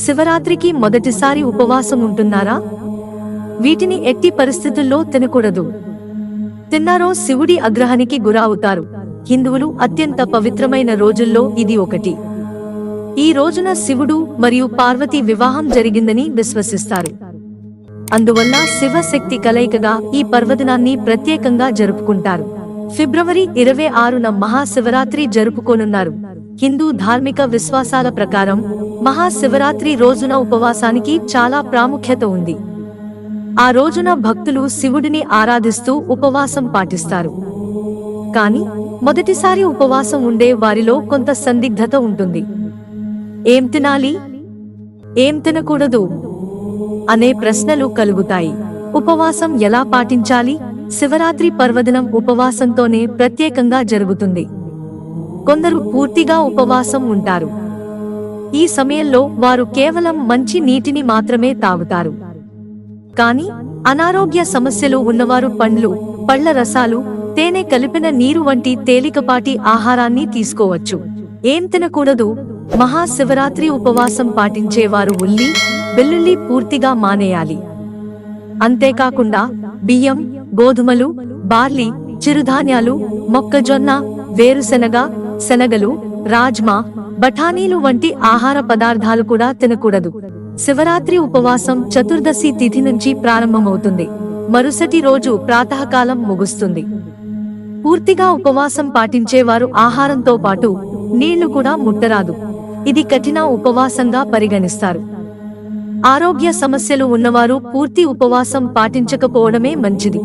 శివరాత్రికి మొదటిసారి ఉపవాసం ఉంటున్నారా? వీటిని ఎట్టి పరిస్థితుల్లో తినకూడదు. తిన్నారో శివుడి ఆగ్రహానికి గురవుతారు. హిందువులు అత్యంత పవిత్రమైన రోజుల్లో ఇది ఒకటి. ఈ రోజున శివుడు మరియు పార్వతి వివాహం జరిగిందని విశ్వసిస్తారు. అందువల్ల శివశక్తి కలయికగా ఈ పర్వదినాన్ని ప్రత్యేకంగా జరుపుకుంటారు. ఫిబ్రవరి 26న మహాశివరాత్రి జరుపుకోనున్నారు. హిందూ ధార్మిక విశ్వాసాల ప్రకారం మహాశివరాత్రి రోజున ఉపవాసానికి చాలా ప్రాముఖ్యత ఉంది. ఆ రోజున భక్తులు శివుడిని ఆరాధిస్తూ ఉపవాసం పాటిస్తారు. కానీ మొదటిసారి ఉపవాసం ఉండే వారిలో కొంత సందిగ్ధత ఉంటుంది. ఏం తినాలి, ఏం తినకూడదు అనే ప్రశ్నలు కలుగుతాయి. ఉపవాసం ఎలా పాటించాలి? శివరాత్రి పర్వదినం ఉపవాసంతోనే ప్రత్యేకంగా జరుగుతుంది. కొందరు పూర్తిగా ఉపవాసం ఉంటారు. ఈ సమయంలో వారు కేవలం మంచి నీటిని మాత్రమే తాగుతారు. కానీ అనారోగ్య సమస్యలు ఉన్నవారు పండ్లు, పళ్ల రసాలు, తేనె కలిపిన నీరు వంటి తేలికపాటి ఆహారాన్ని తీసుకోవచ్చు. ఏం తినకూడదు? మహాశివరాత్రి ఉపవాసం పాటించేవారు ఉల్లి, వెల్లుల్లి పూర్తిగా మానేయాలి. అంతేకాకుండా బియ్యం, గోధుమలు, బార్లీ, చిరుధాన్యాలు, మొక్కజొన్న, వేరుశెనగ, శనగలు, రాజ్మా, బఠానీలు వంటి ఆహార పదార్థాలు కూడా తినకూడదు. శివరాత్రి ఉపవాసం చతుర్దశి తిథి నుంచి ప్రారంభమవుతుంది. మరుసటి రోజు ప్రాతకాలం ముగుస్తుంది. పూర్తిగా ఉపవాసం పాటించేవారు ఆహారంతో పాటు నీళ్లు కూడా ముట్టరాదు. ఇది కఠిన ఉపవాసంగా పరిగణిస్తారు. ఆరోగ్య సమస్యలు ఉన్నవారు పూర్తి ఉపవాసం పాటించకపోవడమే మంచిది.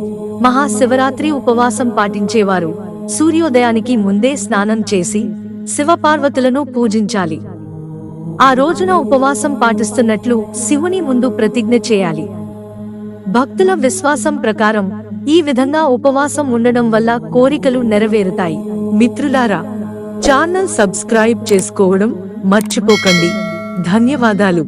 మహాశివరాత్రి ఉపవాసం పాటించేవారు సూర్యోదయానికి ముందే స్నానం చేసి శివపార్వతులను పూజించాలి. ఆ రోజున ఉపవాసం పాటిస్తున్నట్లు శివుని ముందు ప్రతిజ్ఞ చేయాలి. భక్తుల విశ్వాసం ప్రకారం ఈ విధంగా ఉపవాసం ఉండడం వల్ల కోరికలు నెరవేరుతాయి. మిత్రులారా, ఛానల్ సబ్స్క్రైబ్ చేసుకోవడం మర్చిపోకండి. ధన్యవాదాలు.